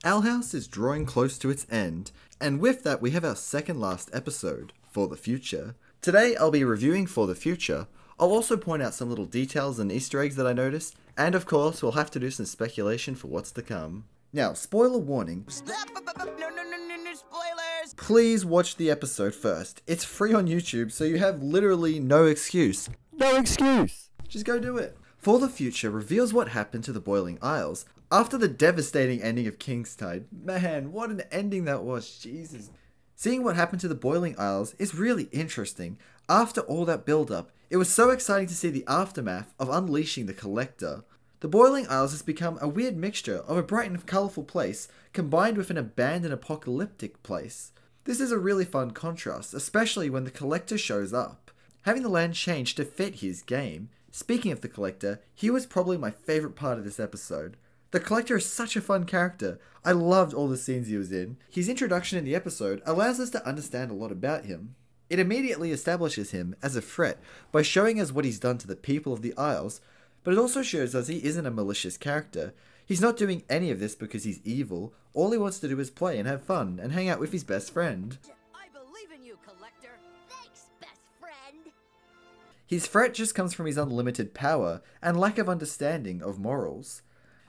Our house is drawing close to its end, and with that we have our second last episode, For the Future. Today I'll be reviewing For the Future. I'll also point out some little details and Easter eggs that I noticed, and of course we'll have to do some speculation for what's to come. Now, spoiler warning. No, spoilers! Please watch the episode first. It's free on YouTube, so you have literally no excuse. No excuse! Just go do it. For the Future reveals what happened to the Boiling Isles after the devastating ending of Kingstide. Man, what an ending that was, Jesus. Seeing what happened to the Boiling Isles is really interesting. After all that build-up, it was so exciting to see the aftermath of unleashing the Collector. The Boiling Isles has become a weird mixture of a bright and colourful place combined with an abandoned apocalyptic place. This is a really fun contrast, especially when the Collector shows up. Having the land change to fit his game. Speaking of the Collector, he was probably my favourite part of this episode. The Collector is such a fun character. I loved all the scenes he was in. His introduction in the episode allows us to understand a lot about him. It immediately establishes him as a threat by showing us what he's done to the people of the Isles, but it also shows us he isn't a malicious character. He's not doing any of this because he's evil. All he wants to do is play and have fun and hang out with his best friend. I believe in you, Collector. Thanks, best friend. His threat just comes from his unlimited power and lack of understanding of morals.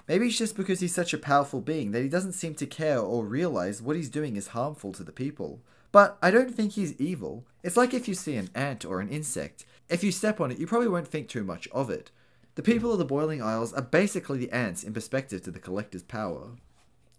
Maybe it's just because he's such a powerful being that he doesn't seem to care or realize what he's doing is harmful to the people. But I don't think he's evil. It's like if you see an ant or an insect. If you step on it, you probably won't think too much of it. The people of the Boiling Isles are basically the ants in perspective to the Collector's power.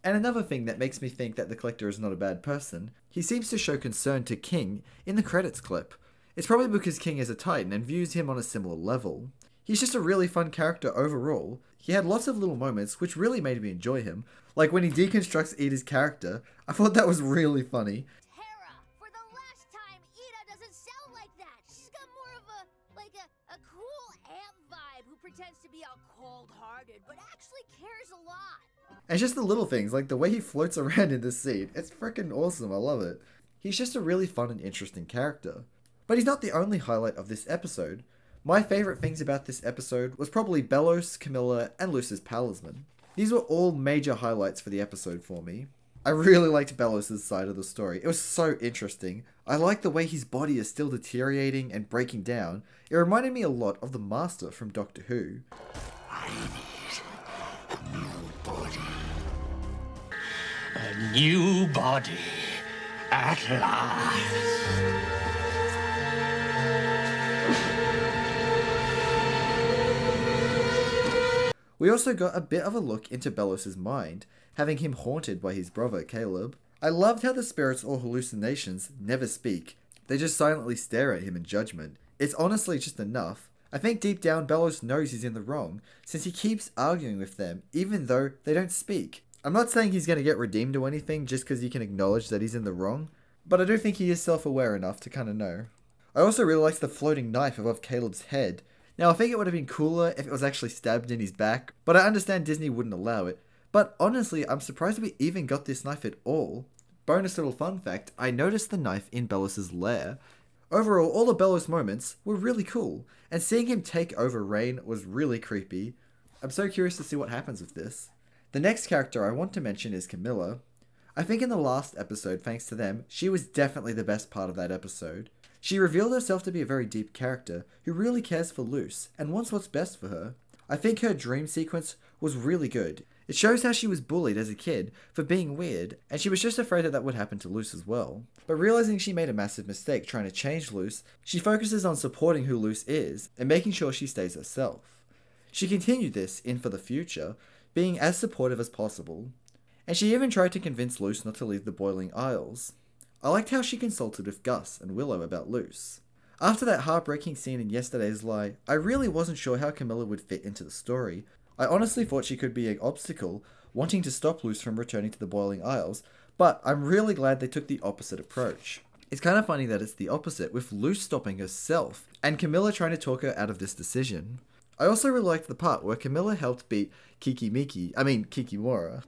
And another thing that makes me think that the Collector is not a bad person, he seems to show concern to King in the credits clip. It's probably because King is a Titan and views him on a similar level. He's just a really fun character overall. He had lots of little moments which really made me enjoy him. Like when he deconstructs Ida's character, I thought that was really funny. Terra, for the last time, Ida doesn't sound like that. She's got more of a cool amp vibe who pretends to be all cold-hearted, but actually cares a lot. And just the little things, like the way he floats around in this scene. It's freaking awesome, I love it. He's just a really fun and interesting character. But he's not the only highlight of this episode. My favourite things about this episode was probably Belos, Camilla, and Luce's Talisman. These were all major highlights for the episode for me. I really liked Belos' side of the story. It was so interesting. I liked the way his body is still deteriorating and breaking down. It reminded me a lot of the Master from Doctor Who. I need a new body. A new body. At last. We also got a bit of a look into Belos' mind, having him haunted by his brother Caleb. I loved how the spirits or hallucinations never speak. They just silently stare at him in judgment. It's honestly just enough. I think deep down Belos knows he's in the wrong, since he keeps arguing with them, even though they don't speak. I'm not saying he's going to get redeemed or anything just because he can acknowledge that he's in the wrong, but I do think he is self-aware enough to kind of know. I also really liked the floating knife above Caleb's head. Now, I think it would have been cooler if it was actually stabbed in his back, but I understand Disney wouldn't allow it. But honestly, I'm surprised we even got this knife at all. Bonus little fun fact, I noticed the knife in Belos' lair. Overall, all the Belos moments were really cool, and seeing him take over Rain was really creepy. I'm so curious to see what happens with this. The next character I want to mention is Camilla. I think in the last episode, thanks to them, she was definitely the best part of that episode. She revealed herself to be a very deep character who really cares for Luce and wants what's best for her. I think her dream sequence was really good. It shows how she was bullied as a kid for being weird, and she was just afraid that would happen to Luce as well. But realizing she made a massive mistake trying to change Luce, she focuses on supporting who Luce is and making sure she stays herself. She continued this in For the Future, being as supportive as possible. And she even tried to convince Luce not to leave the Boiling Isles. I liked how she consulted with Gus and Willow about Luce. After that heartbreaking scene in Yesterday's Lie, I really wasn't sure how Camilla would fit into the story. I honestly thought she could be an obstacle, wanting to stop Luce from returning to the Boiling Isles, but I'm really glad they took the opposite approach. It's kind of funny that it's the opposite, with Luce stopping herself, and Camilla trying to talk her out of this decision. I also really liked the part where Camilla helped beat Kikimora.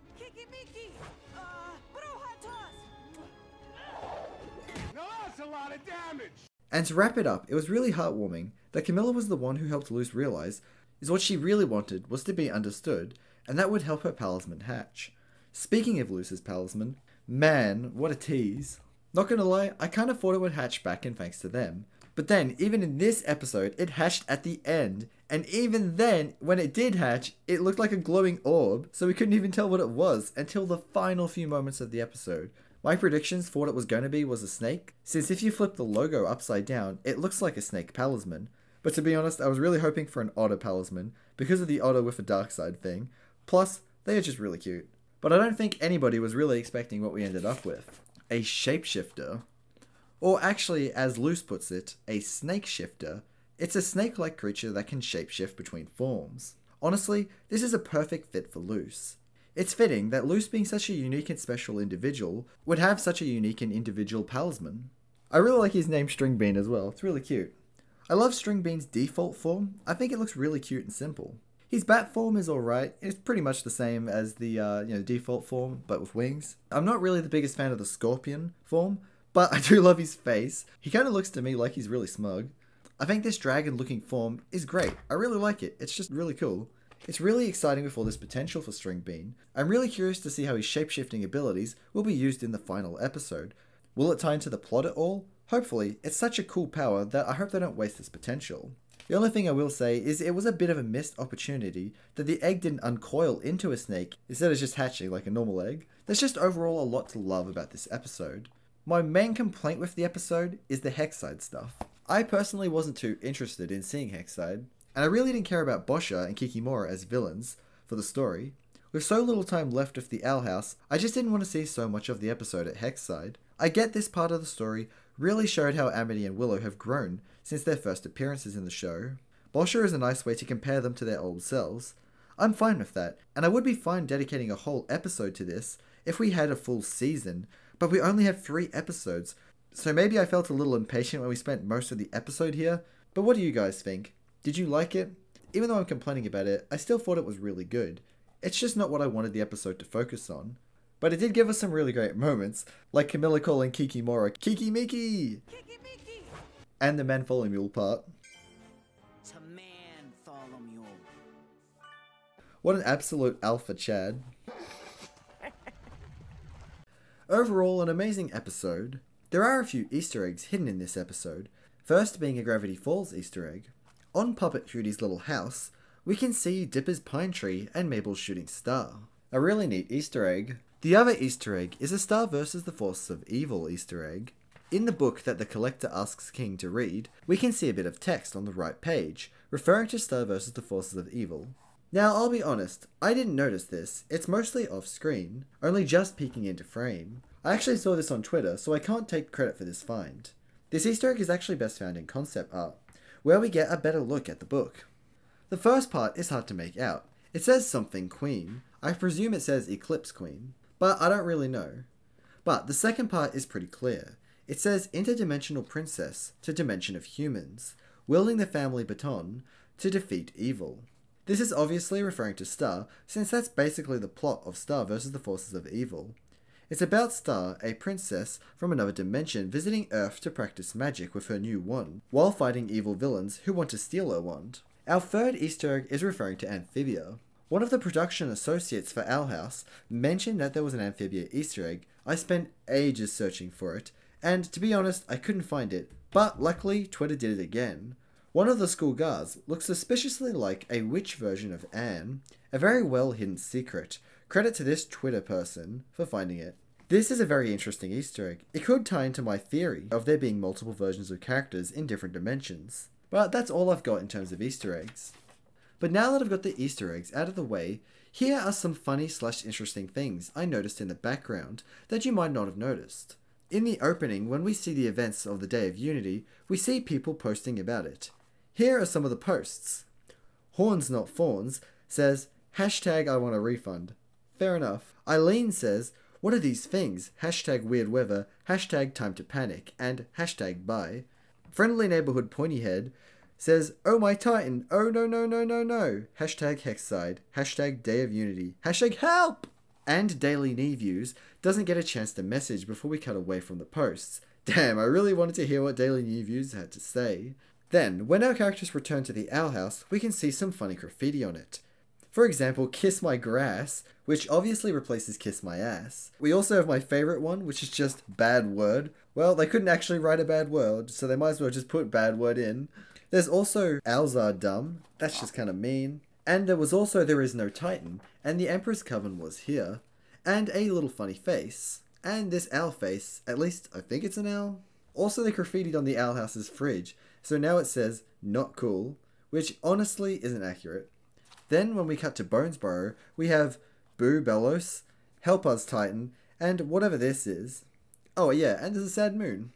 And to wrap it up, it was really heartwarming that Camilla was the one who helped Luce realize is what she really wanted was to be understood, and that would help her talisman hatch. Speaking of Luce's talisman, man, what a tease. Not gonna lie, I kind of thought it would hatch back in thanks to them. But then, even in this episode, it hatched at the end. And even then, when it did hatch, it looked like a glowing orb, so we couldn't even tell what it was until the final few moments of the episode. My predictions for what it was going to be was a snake, since if you flip the logo upside down, it looks like a snake talisman. But to be honest, I was really hoping for an otter talisman, because of the otter with a dark side thing. Plus, they are just really cute. But I don't think anybody was really expecting what we ended up with. A shapeshifter. Or actually, as Luce puts it, a snake shifter. It's a snake-like creature that can shapeshift between forms. Honestly, this is a perfect fit for Luce. It's fitting that Luce, being such a unique and special individual, would have such a unique and individual talisman. I really like his name String Bean as well, it's really cute. I love String Bean's default form, I think it looks really cute and simple. His bat form is alright, it's pretty much the same as the default form, but with wings. I'm not really the biggest fan of the scorpion form, but I do love his face. He kind of looks to me like he's really smug. I think this dragon looking form is great, I really like it, it's just really cool. It's really exciting with all this potential for String Bean. I'm really curious to see how his shapeshifting abilities will be used in the final episode. Will it tie into the plot at all? Hopefully, it's such a cool power that I hope they don't waste this potential. The only thing I will say is it was a bit of a missed opportunity that the egg didn't uncoil into a snake instead of just hatching like a normal egg. There's just overall a lot to love about this episode. My main complaint with the episode is the Hexside stuff. I personally wasn't too interested in seeing Hexside, and I really didn't care about Boscha and Kikimora as villains for the story. With so little time left with the Owl House, I just didn't want to see so much of the episode at Hexside. I get this part of the story really showed how Amity and Willow have grown since their first appearances in the show. Boscha is a nice way to compare them to their old selves. I'm fine with that, and I would be fine dedicating a whole episode to this if we had a full season, but we only have 3 episodes, so maybe I felt a little impatient when we spent most of the episode here, but what do you guys think? Did you like it? Even though I'm complaining about it, I still thought it was really good. It's just not what I wanted the episode to focus on. But it did give us some really great moments, like Camilla calling Kikimora Kiki Miki! Kiki Miki! And the man follow mule part. To man follow mule. What an absolute alpha Chad. Overall, an amazing episode. There are a few Easter eggs hidden in this episode, first being a Gravity Falls Easter egg. On Puppet Trudy's little house, we can see Dipper's pine tree and Mabel's shooting star. A really neat Easter egg. The other Easter egg is a Star versus the Forces of Evil Easter egg. In the book that the collector asks King to read, we can see a bit of text on the right page, referring to Star versus the Forces of Evil. Now, I'll be honest, I didn't notice this, it's mostly off screen, only just peeking into frame. I actually saw this on Twitter, so I can't take credit for this find. This Easter egg is actually best found in concept art, where we get a better look at the book. The first part is hard to make out. It says something Queen. I presume it says Eclipse Queen, but I don't really know. But the second part is pretty clear. It says Interdimensional Princess to Dimension of Humans, wielding the family baton to defeat evil. This is obviously referring to Star, since that's basically the plot of Star versus the Forces of Evil. It's about Star, a princess from another dimension, visiting Earth to practice magic with her new wand, while fighting evil villains who want to steal her wand. Our third Easter egg is referring to Amphibia. One of the production associates for Owl House mentioned that there was an Amphibia Easter egg. I spent ages searching for it, and to be honest, I couldn't find it, but luckily Twitter did it again. One of the school guards looks suspiciously like a witch version of Anne, a very well hidden secret. Credit to this Twitter person for finding it. This is a very interesting Easter egg. It could tie into my theory of there being multiple versions of characters in different dimensions. But that's all I've got in terms of Easter eggs. But now that I've got the Easter eggs out of the way, here are some funny / interesting things I noticed in the background that you might not have noticed. In the opening, when we see the events of the Day of Unity, we see people posting about it. Here are some of the posts. Horns Not Fawns says, hashtag I want a refund. Fair enough. Eileen says, what are these things? Hashtag weird weather, hashtag time to panic, and hashtag bye. Friendly Neighborhood Pointyhead says, oh my Titan, oh no no no no no, hashtag Hexside, hashtag Day of Unity, hashtag help! And Daily Knee Views doesn't get a chance to message before we cut away from the posts. Damn, I really wanted to hear what Daily Knee Views had to say. Then, when our characters return to the Owl House, we can see some funny graffiti on it. For example, Kiss My Grass, which obviously replaces Kiss My Ass. We also have my favorite one, which is just Bad Word. Well, they couldn't actually write a bad word, so they might as well just put bad word in. There's also Owls Are Dumb. That's just kind of mean. And there was also There Is No Titan, and the Emperor's Coven was here. And a little funny face. And this owl face, at least I think it's an owl. Also, they graffitied on the owl house's fridge, so now it says, not cool, which honestly isn't accurate. Then when we cut to Bonesborough, we have Boo Bellows, Help Us Titan, and whatever this is. Oh yeah, and there's a sad moon.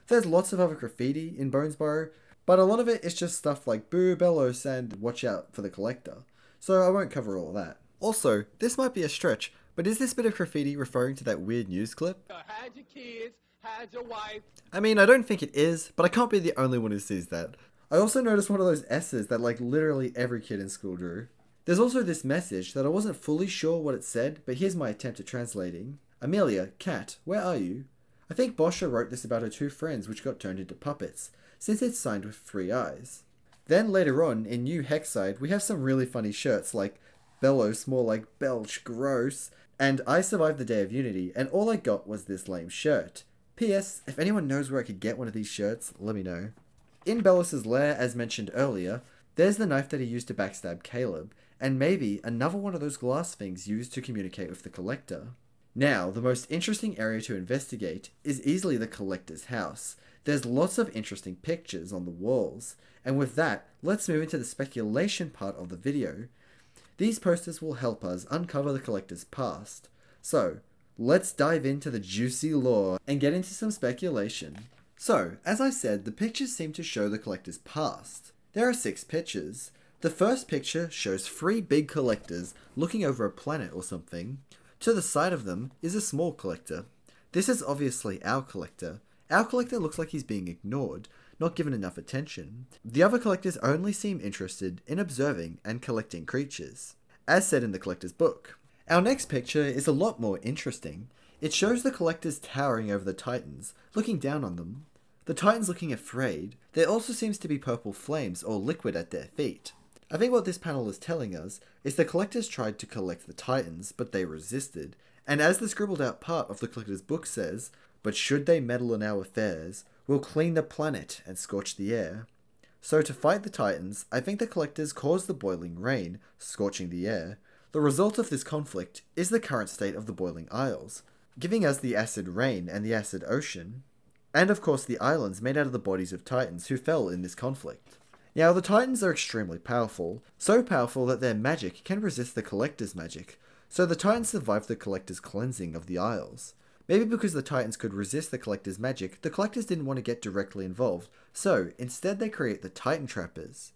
There's lots of other graffiti in Bonesborough, but a lot of it is just stuff like Boo Bellows and Watch Out for the Collector, so I won't cover all that. Also, this might be a stretch, but is this bit of graffiti referring to that weird news clip? Hide your kids, hide your wife. I mean, I don't think it is, but I can't be the only one who sees that. I also noticed one of those S's that like literally every kid in school drew. There's also this message that I wasn't fully sure what it said, but here's my attempt at translating. Amelia, cat, where are you? I think Boscha wrote this about her two friends which got turned into puppets, since it's signed with 3 eyes. Then later on, in New Hexside, we have some really funny shirts like Bellows, more like Belch, gross, and I survived the Day of Unity, and all I got was this lame shirt. P.S. If anyone knows where I could get one of these shirts, let me know. In Bellows' lair, as mentioned earlier, there's the knife that he used to backstab Caleb, and maybe another one of those glass things used to communicate with the Collector. Now, the most interesting area to investigate is easily the Collector's house. There's lots of interesting pictures on the walls, and with that, let's move into the speculation part of the video. These posters will help us uncover the Collector's past. So, let's dive into the juicy lore and get into some speculation. So, as I said, the pictures seem to show the Collector's past. There are 6 pictures. The first picture shows 3 big collectors looking over a planet or something. To the side of them is a small collector. This is obviously our collector. Our collector looks like he's being ignored, not given enough attention. The other collectors only seem interested in observing and collecting creatures, as said in the collector's book. Our next picture is a lot more interesting. It shows the collectors towering over the Titans, looking down on them. The Titans looking afraid. There also seems to be purple flames or liquid at their feet. I think what this panel is telling us is the collectors tried to collect the Titans, but they resisted. And as the scribbled out part of the collector's book says, but should they meddle in our affairs, we'll clean the planet and scorch the air. So to fight the Titans, I think the collectors caused the boiling rain, scorching the air. The result of this conflict is the current state of the boiling isles, giving us the acid rain and the acid ocean. And of course the islands made out of the bodies of Titans who fell in this conflict. Now the Titans are extremely powerful, so powerful that their magic can resist the Collector's magic, so the Titans survived the Collector's cleansing of the Isles. Maybe because the Titans could resist the Collector's magic, the Collectors didn't want to get directly involved, so instead they create the Titan Trappers.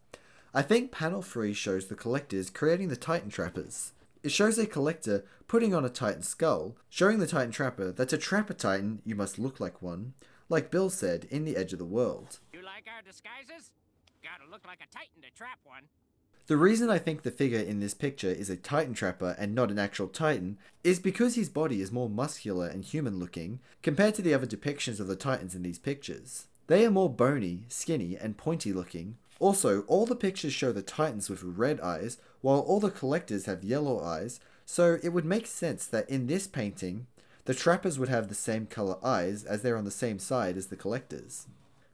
I think panel 3 shows the Collectors creating the Titan Trappers. It shows a Collector putting on a Titan skull, showing the Titan Trapper that to trap a Titan you must look like one, like Bill said in The Edge of the World. You like our disguises? Gotta look like a Titan to trap one. The reason I think the figure in this picture is a Titan Trapper and not an actual Titan is because his body is more muscular and human looking compared to the other depictions of the Titans in these pictures. They are more bony, skinny, and pointy looking. Also, all the pictures show the Titans with red eyes, while all the Collectors have yellow eyes, so it would make sense that in this painting, the Trappers would have the same color eyes as they're on the same side as the Collectors.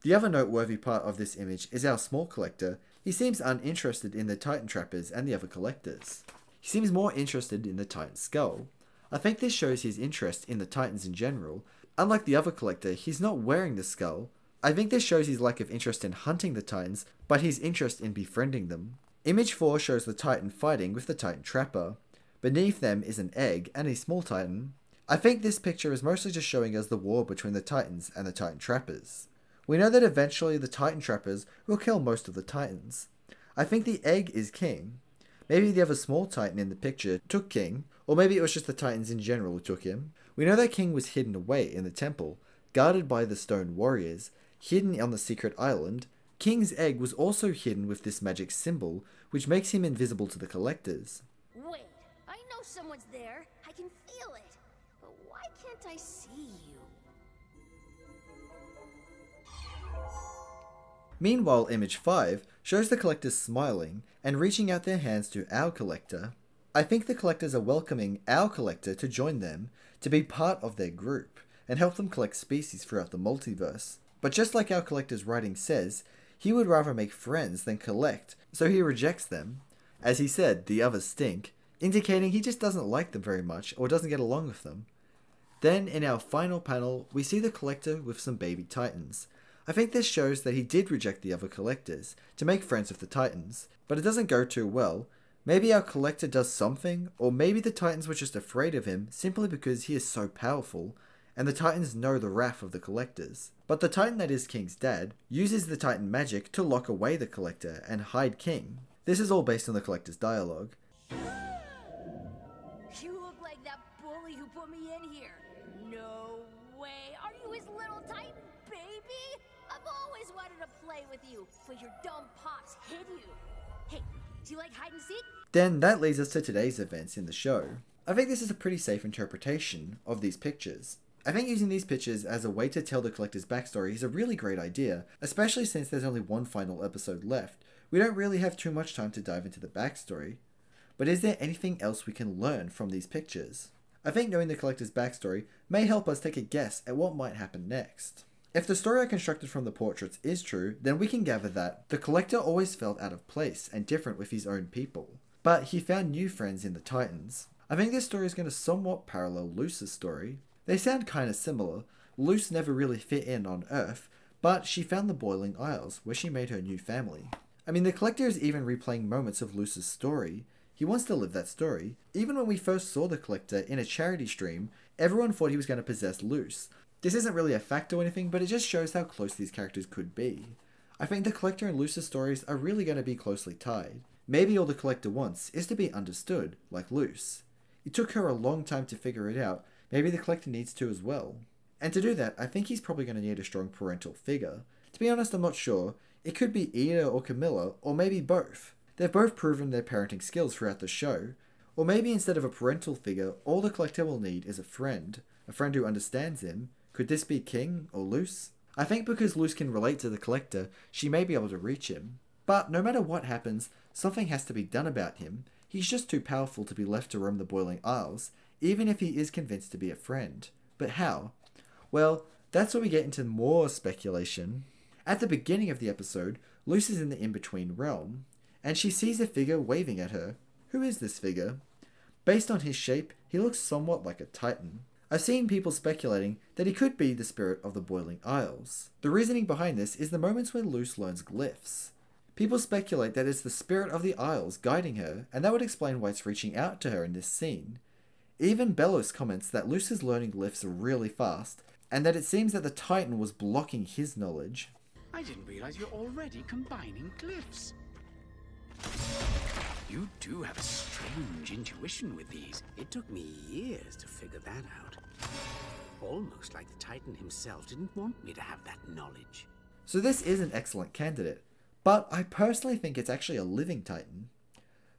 The other noteworthy part of this image is our small Collector. He seems uninterested in the Titan Trappers and the other Collectors. He seems more interested in the Titan skull. I think this shows his interest in the Titans in general. Unlike the other Collector, he's not wearing the skull. I think this shows his lack of interest in hunting the Titans, but his interest in befriending them. Image 4 shows the Titan fighting with the Titan Trapper. Beneath them is an egg and a small Titan. I think this picture is mostly just showing us the war between the Titans and the Titan Trappers. We know that eventually the Titan Trappers will kill most of the Titans. I think the egg is King. Maybe the other small Titan in the picture took King, or maybe it was just the Titans in general who took him. We know that King was hidden away in the temple, guarded by the stone warriors, hidden on the secret island. King's egg was also hidden with this magic symbol, which makes him invisible to the Collectors. Wait, I know someone's there. I can feel it. But why can't I see you? Meanwhile, image 5 shows the collectors smiling and reaching out their hands to our collector. I think the collectors are welcoming our collector to join them, to be part of their group, and help them collect species throughout the multiverse. But just like our collector's writing says, he would rather make friends than collect, so he rejects them. As he said, the others stink, indicating he just doesn't like them very much or doesn't get along with them. Then, in our final panel, we see the collector with some baby titans. I think this shows that he did reject the other collectors to make friends with the titans, but it doesn't go too well. Maybe our collector does something, or maybe the titans were just afraid of him simply because he is so powerful, and the titans know the wrath of the collectors. But the titan that is King's dad uses the titan magic to lock away the collector and hide King. This is all based on the collector's dialogue. You look like that bully who put me in here. No way. Are you his little titan baby? I've always wanted to play with you, but your dumb pops hid you. Hey, do you like hide and seek? Then that leads us to today's events in the show. I think this is a pretty safe interpretation of these pictures. I think using these pictures as a way to tell the collector's backstory is a really great idea, especially since there's only one final episode left. We don't really have too much time to dive into the backstory. But is there anything else we can learn from these pictures? I think knowing the collector's backstory may help us take a guess at what might happen next. If the story I constructed from the portraits is true, then we can gather that the collector always felt out of place and different with his own people. But he found new friends in the Titans. I think this story is going to somewhat parallel Luce's story. They sound kinda similar. Luce never really fit in on Earth, but she found the Boiling Isles, where she made her new family. I mean, the collector is even replaying moments of Luce's story. He wants to live that story. Even when we first saw the collector in a charity stream, everyone thought he was going to possess Luce. This isn't really a fact or anything, but it just shows how close these characters could be. I think the collector and Luce's stories are really going to be closely tied. Maybe all the collector wants is to be understood, like Luce. It took her a long time to figure it out. Maybe the collector needs to as well. And to do that, I think he's probably going to need a strong parental figure. To be honest, I'm not sure. It could be Ida or Camilla, or maybe both. They've both proven their parenting skills throughout the show. Or maybe instead of a parental figure, all the collector will need is a friend who understands him. Could this be King or Luce? I think because Luce can relate to the collector, she may be able to reach him. But no matter what happens, something has to be done about him. He's just too powerful to be left to roam the Boiling Isles, even if he is convinced to be a friend. But how? Well, that's where we get into more speculation. At the beginning of the episode, Luce is in the in-between realm, and she sees a figure waving at her. Who is this figure? Based on his shape, he looks somewhat like a titan. I've seen people speculating that he could be the spirit of the Boiling Isles. The reasoning behind this is the moments when Luce learns glyphs. People speculate that it's the spirit of the Isles guiding her, and that would explain why it's reaching out to her in this scene. Even Belos comments that Luce is learning glyphs really fast, and that it seems that the Titan was blocking his knowledge. I didn't realize you're already combining glyphs. You do have a strange intuition with these. It took me years to figure that out. Almost like the Titan himself didn't want me to have that knowledge. So this is an excellent candidate, but I personally think it's actually a living Titan.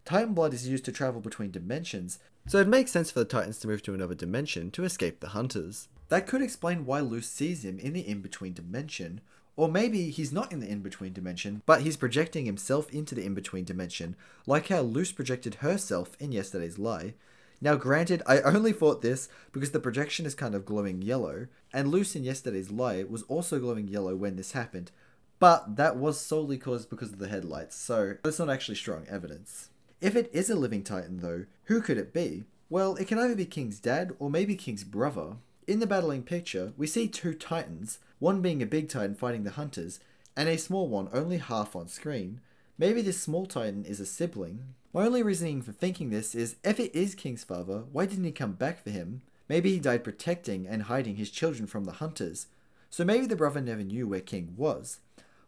Titan blood is used to travel between dimensions, so it makes sense for the Titans to move to another dimension to escape the hunters. That could explain why Luce sees him in the in-between dimension, or maybe he's not in the in-between dimension, but he's projecting himself into the in-between dimension, like how Luce projected herself in Yesterday's Lie. Now granted, I only thought this because the projection is kind of glowing yellow, and Luce in Yesterday's Lie was also glowing yellow when this happened, but that was solely caused because of the headlights, so that's not actually strong evidence. If it is a living Titan though, who could it be? Well, it can either be King's dad or maybe King's brother. In the battling picture, we see two Titans, one being a big Titan fighting the hunters, and a small one only half on screen. Maybe this small Titan is a sibling. My only reasoning for thinking this is, if it is King's father, why didn't he come back for him? Maybe he died protecting and hiding his children from the hunters. So maybe the brother never knew where King was.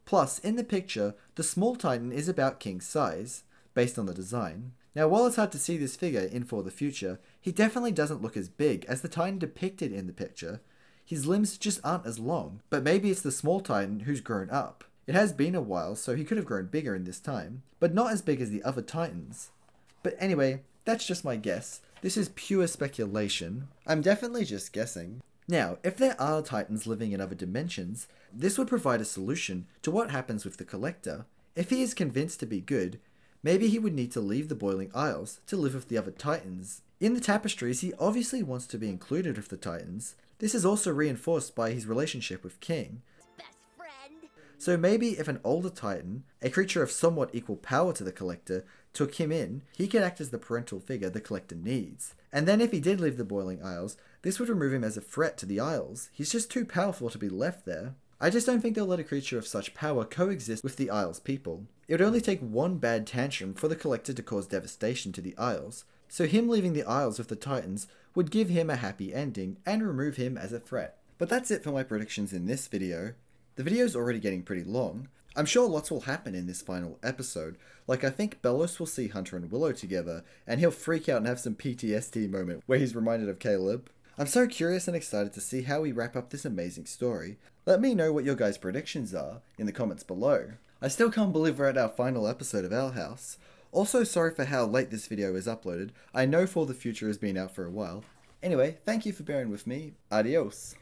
Plus, in the picture, the small Titan is about King's size, based on the design. Now, while it's hard to see this figure in For the Future, he definitely doesn't look as big as the Titan depicted in the picture. His limbs just aren't as long, but maybe it's the small Titan who's grown up. It has been a while, so he could have grown bigger in this time, but not as big as the other Titans. But anyway, that's just my guess. This is pure speculation. I'm definitely just guessing. Now, if there are Titans living in other dimensions, this would provide a solution to what happens with the Collector. If he is convinced to be good, maybe he would need to leave the Boiling Isles to live with the other Titans. In the tapestries, he obviously wants to be included with the Titans. This is also reinforced by his relationship with King. Best friend. So maybe if an older Titan, a creature of somewhat equal power to the Collector, took him in, he could act as the parental figure the Collector needs. And then if he did leave the Boiling Isles, this would remove him as a threat to the Isles. He's just too powerful to be left there. I just don't think they'll let a creature of such power coexist with the Isles people. It would only take one bad tantrum for the Collector to cause devastation to the Isles, so him leaving the Isles with the Titans would give him a happy ending and remove him as a threat. But that's it for my predictions in this video. The video's already getting pretty long. I'm sure lots will happen in this final episode, like I think Bellos will see Hunter and Willow together, and he'll freak out and have some PTSD moment where he's reminded of Caleb. I'm so curious and excited to see how we wrap up this amazing story. Let me know what your guys' predictions are in the comments below. I still can't believe we're at our final episode of Owl House. Also sorry for how late this video is uploaded. I know For the Future has been out for a while. Anyway, thank you for bearing with me. Adios.